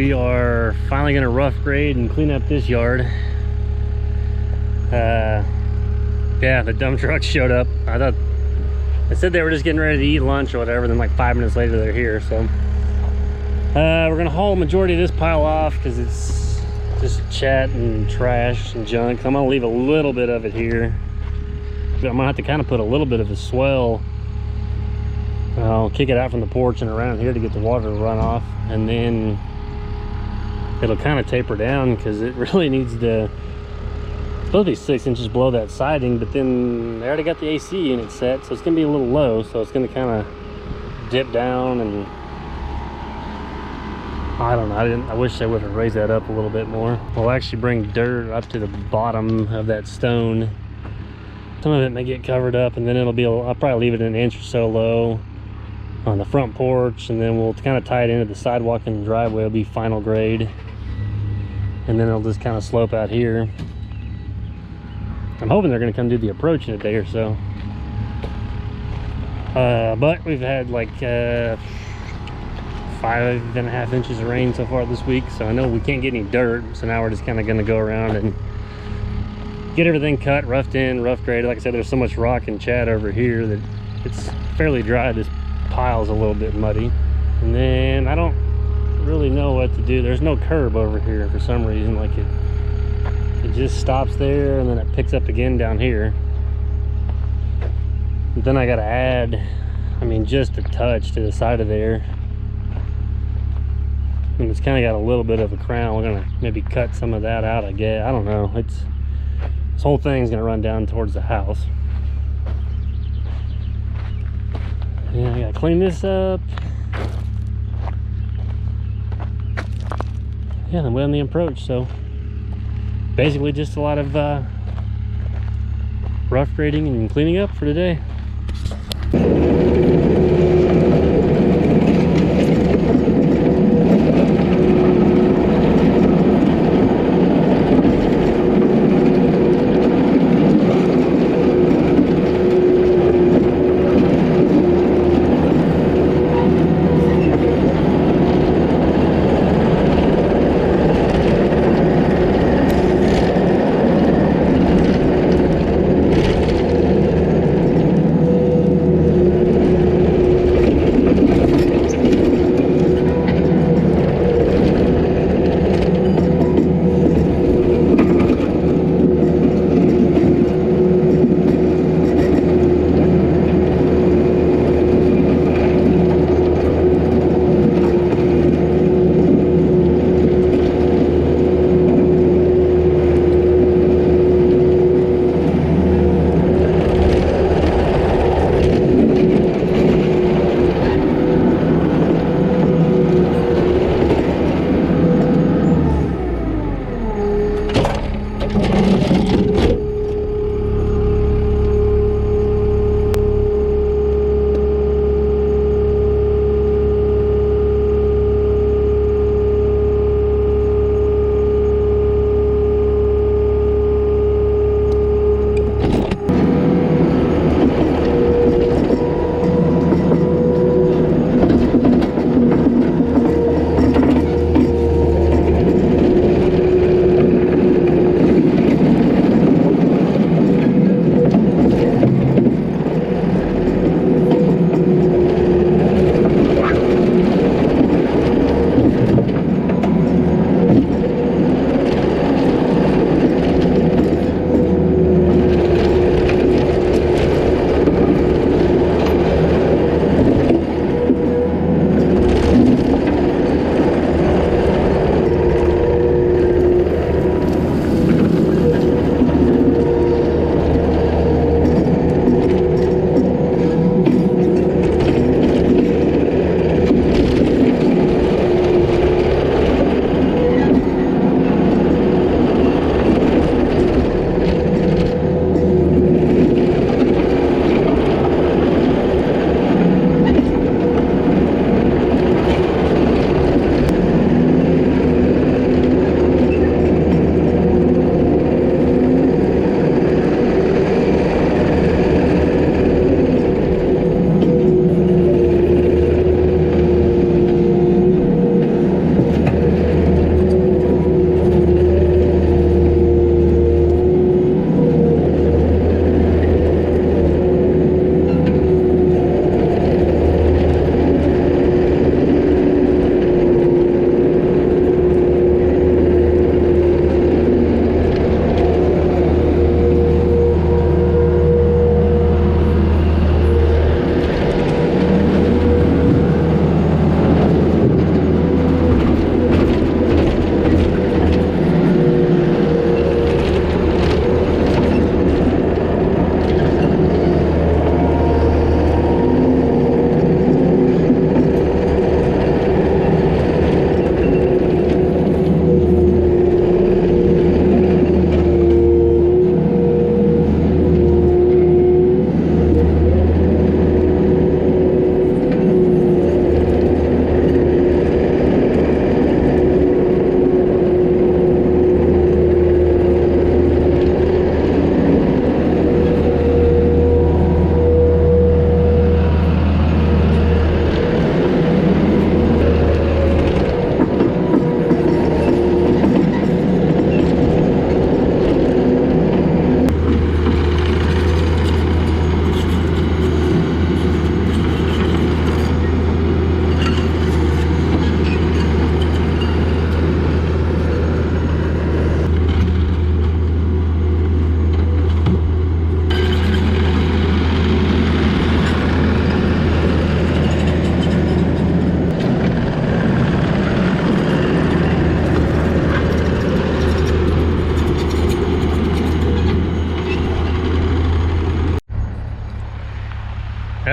we are finally gonna rough grade and clean up this yard. Yeah, the dump truck showed up. I thought they said they were just getting ready to eat lunch or whatever, then like 5 minutes later they're here. So we're gonna haul the majority of this pile off because it's just chat and trash and junk. I'm gonna leave a little bit of it here. But I'm gonna have to kind of put a little bit of a swell. I'll kick it out from the porch and around here to get the water to run off, and then it'll kind of taper down because it really needs to. It's supposed to be 6 inches below that siding, but then they already got the AC unit set, so it's gonna be a little low, so it's gonna kind of dip down. And I don't know, I wish I would have raised that up a little bit more. We'll actually bring dirt up to the bottom of that stone. Some of it may get covered up, and then it'll be, I'll probably leave it an inch or so low on the front porch, and then we'll kind of tie it into the sidewalk and the driveway. It'll be final grade, and then it'll just kind of slope out here. I'm hoping they're going to come do the approach in a day or so. But we've had like 5.5 inches of rain so far this week, so I know we can't get any dirt, so now we're just kind of going to go around and get everything cut, roughed in, rough graded. Like I said, there's so much rock and chat over here that it's fairly dry. This pile's a little bit muddy. And then I don't really know what to do. There's no curb over here for some reason. Like it just stops there and then it picks up again down here. But then I gotta add, I mean, just a touch to the side of there. And it's kind of got a little bit of a crown. We're gonna maybe cut some of that out, I guess. I don't know. This whole thing's gonna run down towards the house. Yeah, I gotta clean this up. Yeah, then we're on the approach, so basically just a lot of rough grading and cleaning up for today.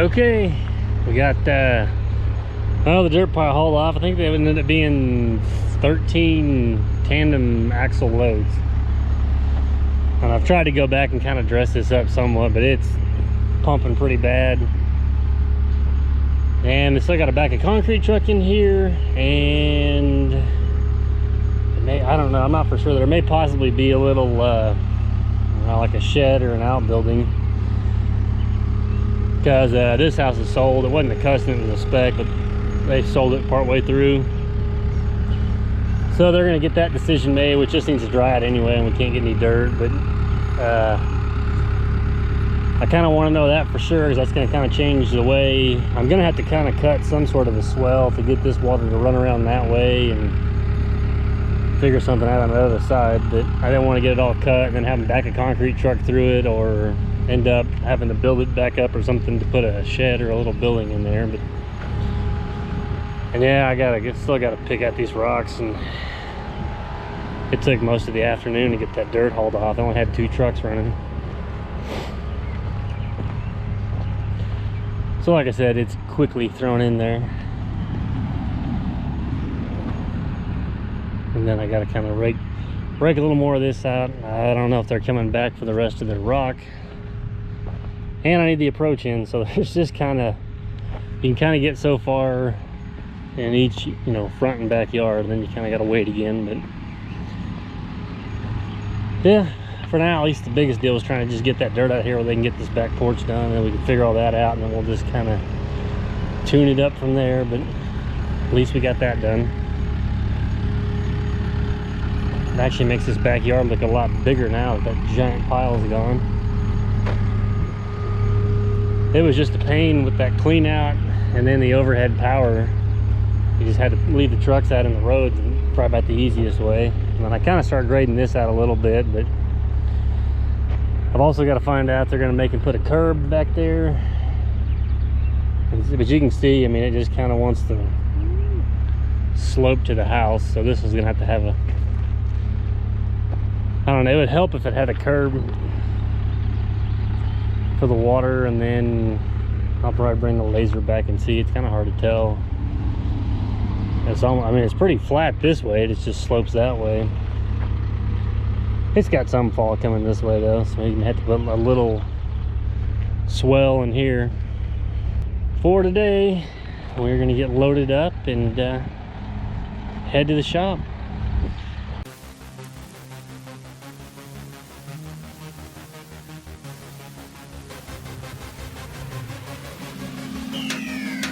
Okay, we got oh, the dirt pile hauled off. I think they ended up being 13 tandem axle loads. And I've tried to go back and kind of dress this up somewhat, but it's pumping pretty bad. And they still got a back of concrete truck in here, and I don't know, I'm not for sure. There may possibly be a little like a shed or an outbuilding, because this house is sold. It wasn't a custom, it was a spec, but they sold it part way through. So they're gonna get that decision made, which just needs to dry out anyway, and we can't get any dirt. But I kind of want to know that for sure, because that's going to kind of change the way. I'm going to have to kind of cut some sort of a swell to get this water to run around that way and figure something out on the other side. But I didn't want to get it all cut and then have them back a concrete truck through it, or end up having to build it back up or something to put a shed or a little building in there. But and yeah, I still gotta pick out these rocks, and it took most of the afternoon to get that dirt hauled off. I only had 2 trucks running. So like I said, it's quickly thrown in there. And then I gotta kind of rake a little more of this out. I don't know if they're coming back for the rest of their rock. And I need the approach in, so there's just kind of, you can kind of get so far in each, you know, front and backyard, and then you kind of gotta wait again. But yeah, for now, at least the biggest deal is trying to just get that dirt out here where they can get this back porch done, and then we can figure all that out, and then we'll just kind of tune it up from there. But at least we got that done. It actually makes this backyard look a lot bigger now that that giant pile is gone. It was just a pain with that clean out and then the overhead power. You just had to leave the trucks out in the roads, and probably about the easiest way. And then I kind of started grading this out a little bit, but I've also got to find out if they're going to make him put a curb back there. But you can see, I mean, it just kind of wants to slope to the house. So this is going to have a, I don't know, it would help if it had a curb for the water, and then I'll probably bring the laser back and see. It's kind of hard to tell. It's almost, I mean, it's pretty flat this way. It just slopes that way. It's got some fall coming this way though, so you have to put a little swell in here. For today, we're gonna get loaded up and head to the shop.